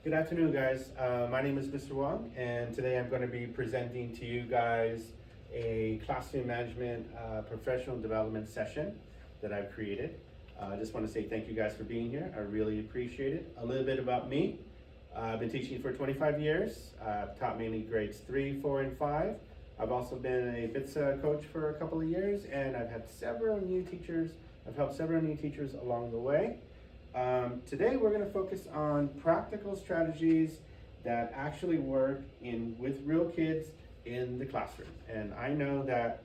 Good afternoon, guys. My name is Mr. Wong, and today I'm going to be presenting to you guys a classroom management professional development session that I've created. I just want to say thank you guys for being here. I really appreciate it. A little bit about me. I've been teaching for 25 years. I've taught mainly grades 3, 4, and 5. I've also been a BITSA coach for a couple of years, and I've had several new teachers. I've helped several new teachers along the way. Today we're going to focus on practical strategies that actually work with real kids in the classroom. And I know that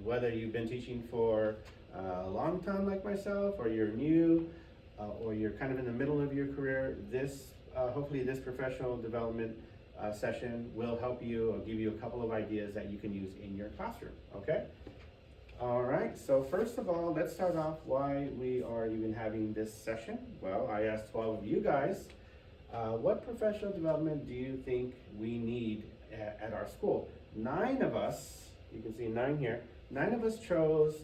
whether you've been teaching for a long time like myself, or you're new, or you're kind of in the middle of your career, hopefully this professional development session will help you or give you a couple of ideas that you can use in your classroom, okay? All right, so first of all, let's start off why we are even having this session. Well, I asked 12 of you guys, what professional development do you think we need at our school? 9 of us, you can see 9 here, 9 of us chose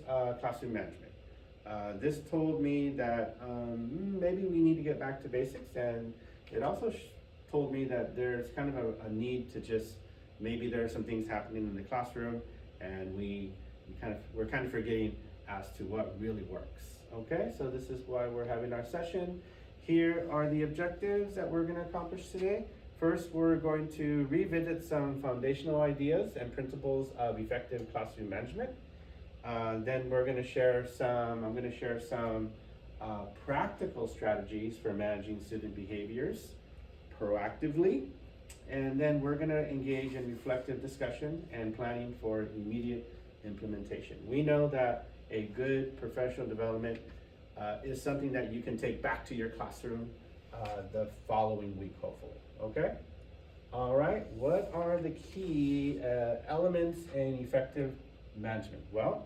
classroom management. This told me that maybe we need to get back to basics, and it also told me that there's kind of a need to just, maybe there are some things happening in the classroom and we're kind of forgetting as to what really works. Okay, so this is why we're having our session. Here are the objectives that we're going to accomplish today. First, we're going to revisit some foundational ideas and principles of effective classroom management. Then we're going to share I'm going to share some practical strategies for managing student behaviors proactively. And then we're going to engage in reflective discussion and planning for immediate implementation. We know that a good professional development is something that you can take back to your classroom the following week, hopefully. Okay? All right, what are the key elements in effective management? Well,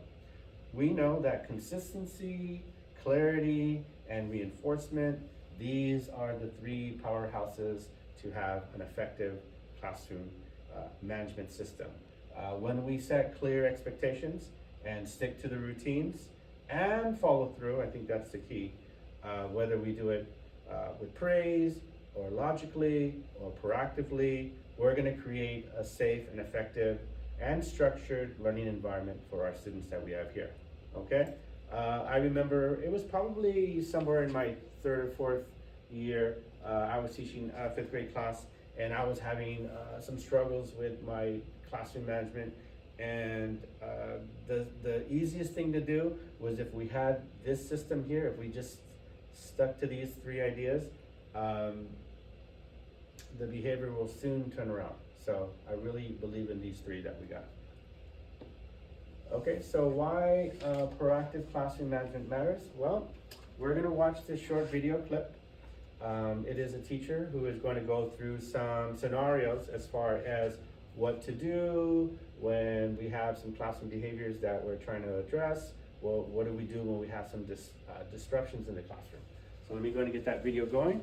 we know that consistency, clarity, and reinforcement, these are the 3 powerhouses to have an effective classroom management system. When we set clear expectations and stick to the routines and follow through, I think that's the key. Whether we do it with praise or logically or proactively, we're going to create a safe and effective and structured learning environment for our students that we have here. Okay? I remember it was probably somewhere in my 3rd or 4th year, I was teaching a 5th grade class, and I was having some struggles with my classroom management, and the easiest thing to do was, if we had this system here, if we just stuck to these 3 ideas, the behavior will soon turn around. So I really believe in these 3 that we got. Okay, so why proactive classroom management matters? Well, we're going to watch this short video clip. It is a teacher who is going to go through some scenarios as far as what to do when we have some classroom behaviors that we're trying to address. Well, what do we do when we have some disruptions in the classroom? So let me go and get that video going.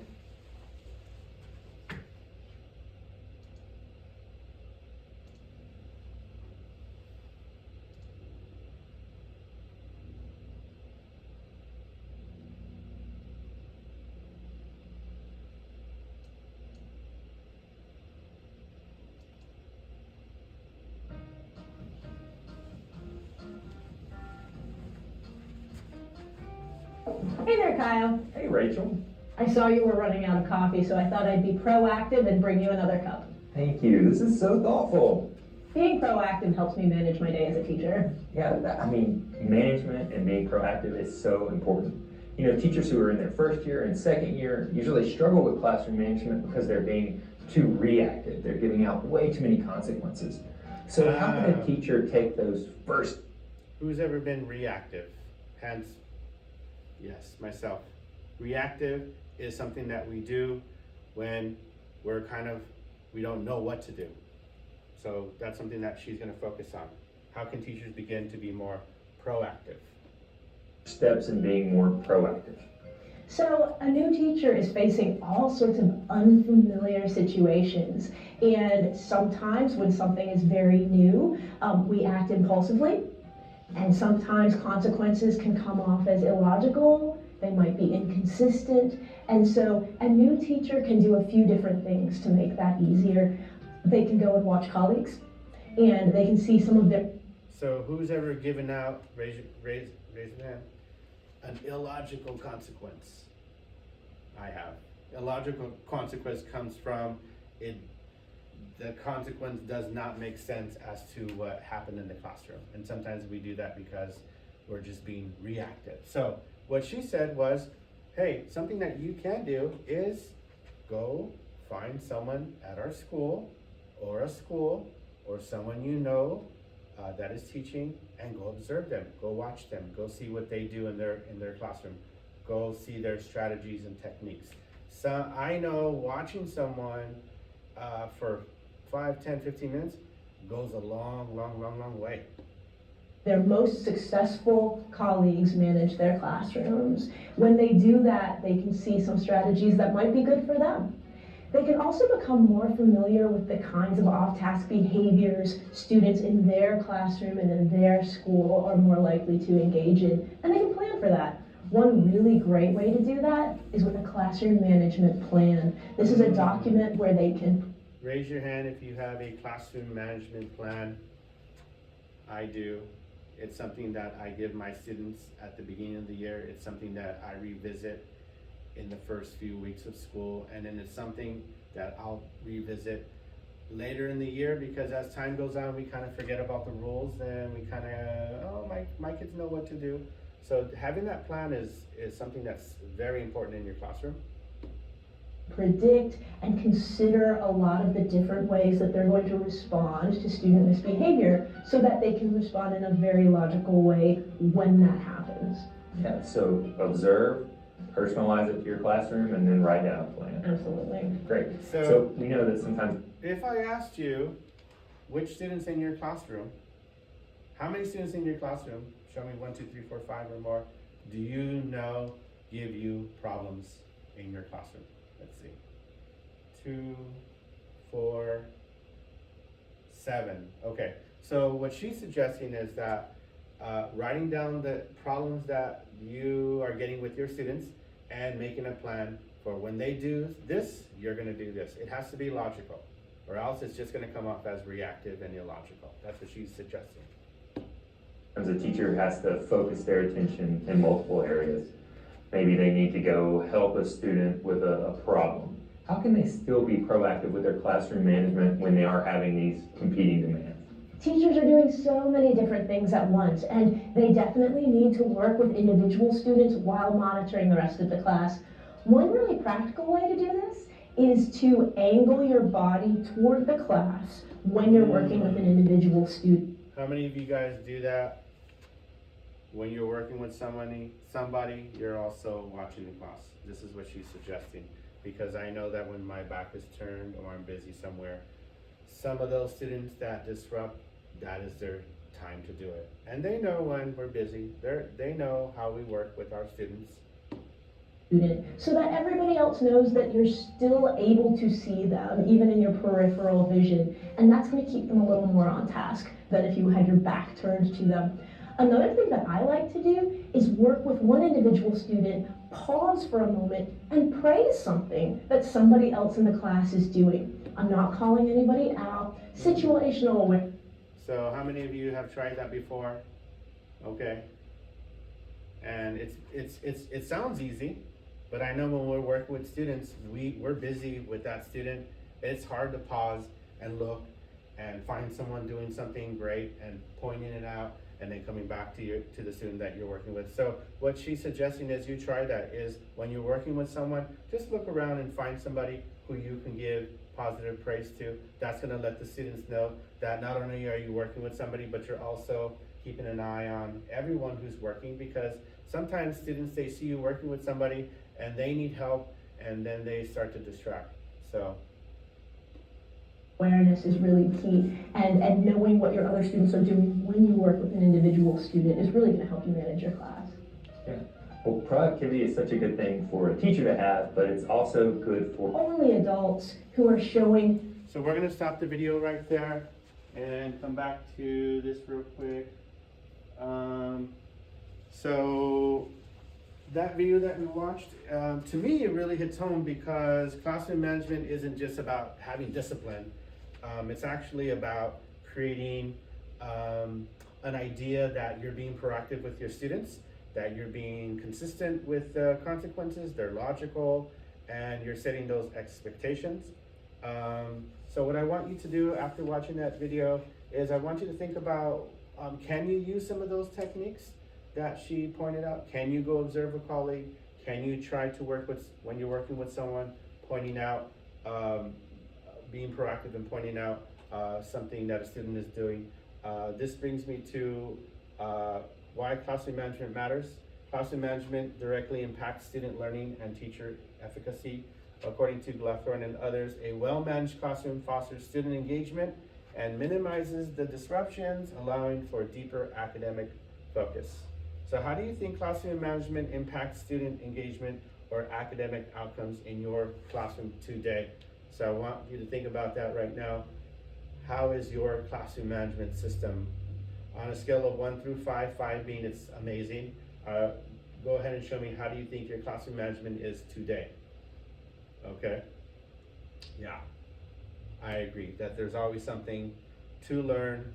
Hey there, Kyle. Hey, Rachel. I saw you were running out of coffee, so I thought I'd be proactive and bring you another cup. Thank you. This is so thoughtful. Being proactive helps me manage my day as a teacher. Yeah, management and being proactive is so important. You know, teachers who are in their 1st year and 2nd year usually struggle with classroom management because they're being too reactive. They're giving out way too many consequences. So how can a teacher take those first? Who's ever been reactive? Hands. Yes, myself. Reactive is something that we do when we don't know what to do. So that's something that she's going to focus on. How can teachers begin to be more proactive? Steps in being more proactive. So a new teacher is facing all sorts of unfamiliar situations. And sometimes when something is very new, we act impulsively. And sometimes consequences can come off as illogical they might be inconsistent. And so a new teacher can do a few different things to make that easier. They can go and watch colleagues, and they can see some of their. So who's ever given out, raise your hand, an illogical consequence? I have. Illogical consequence comes from it. The consequence does not make sense as to what happened in the classroom. And sometimes we do that because we're just being reactive. So what she said was, hey, something that you can do is go find someone at our school or a school or someone you know that is teaching, and go observe them, go watch them, go see what they do in their classroom, go see their strategies and techniques. So I know watching someone for 5, 10, 15 minutes goes a long way. Their most successful colleagues manage their classrooms. When they do that, they can see some strategies that might be good for them. They can also become more familiar with the kinds of off-task behaviors students in their classroom and in their school are more likely to engage in, and they can plan for that. One really great way to do that is with a classroom management plan. This is a document where they can. Raise your hand if you have a classroom management plan. I do. It's something that I give my students at the beginning of the year. It's something that I revisit in the first few weeks of school, and then it's something that I'll revisit later in the year, because as time goes on, we kind of forget about the rules and we kind of, oh, my kids know what to do. So having that plan is something that's very important in your classroom. Predict and consider a lot of the different ways that they're going to respond to student misbehavior so that they can respond in a very logical way when that happens. Yeah, so observe, personalize it to your classroom, and then write down a plan. Absolutely. Great. So So we know that sometimes. If I asked you which students in your classroom, how many students in your classroom, show me 1, 2, 3, 4, 5 or more, do you know give you problems in your classroom? Let's see. 2, 4, 7. Okay. So what she's suggesting is that writing down the problems that you are getting with your students and making a plan for when they do this, you're going to do this. It has to be logical, or else it's just going to come off as reactive and illogical. That's what she's suggesting. As a teacher has to focus their attention in multiple areas. Maybe they need to go help a student with a problem. How can they still be proactive with their classroom management when they are having these competing demands? Teachers are doing so many different things at once, and they definitely need to work with individual students while monitoring the rest of the class. One really practical way to do this is to angle your body toward the class when you're working with an individual student. How many of you guys do that? When you're working with somebody, you're also watching the class. This is what she's suggesting, because I know that when my back is turned or I'm busy somewhere, some of those students that disrupt, that is their time to do it. And they know when we're busy. They know how we work with our students. So that everybody else knows that you're still able to see them, even in your peripheral vision. And that's going to keep them a little more on task than if you had your back turned to them. Another thing that I like to do is work with one individual student, pause for a moment, and praise something that somebody else in the class is doing. I'm not calling anybody out. Situational awareness. So how many of you have tried that before? Okay. And it sounds easy, but I know when we're working with students, we're busy with that student. It's hard to pause and look and find someone doing something great and pointing it out, and then coming back to the student that you're working with. So what she's suggesting is you try that, is when you're working with someone, just look around and find somebody who you can give positive praise to. That's gonna let the students know that not only are you working with somebody, but you're also keeping an eye on everyone who's working, because sometimes students, they see you working with somebody and they need help, and then they start to distract. So awareness is really key, and knowing what your other students are doing when you work with an individual student is really going to help you manage your class. Yeah. Well, productivity is such a good thing for a teacher to have, but it's also good for Only adults who are showing. So we're gonna stop the video right there and come back to this real quick. So that video that we watched, to me, it really hits home because classroom management isn't just about having discipline. It's actually about creating an idea that you're being proactive with your students, that you're being consistent with the consequences, they're logical, and you're setting those expectations. So what I want you to do after watching that video is I want you to think about, can you use some of those techniques that she pointed out? Can you go observe a colleague? Can you try to work with, when you're working with someone, pointing out, being proactive and pointing out something that a student is doing? This brings me to why classroom management matters. Classroom management directly impacts student learning and teacher efficacy. According to Glathorn and others, a well-managed classroom fosters student engagement and minimizes the disruptions, allowing for deeper academic focus. So how do you think classroom management impacts student engagement or academic outcomes in your classroom today? So I want you to think about that right now. How is your classroom management system? On a scale of 1 through 5, 5 being it's amazing, go ahead and show me, how do you think your classroom management is today? Okay, yeah, I agree that there's always something to learn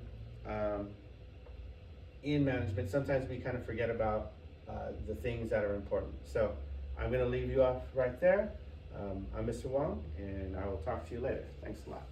in management. Sometimes we kind of forget about the things that are important. So I'm going to leave you off right there. I'm Mr. Wong, and I will talk to you later. Thanks a lot.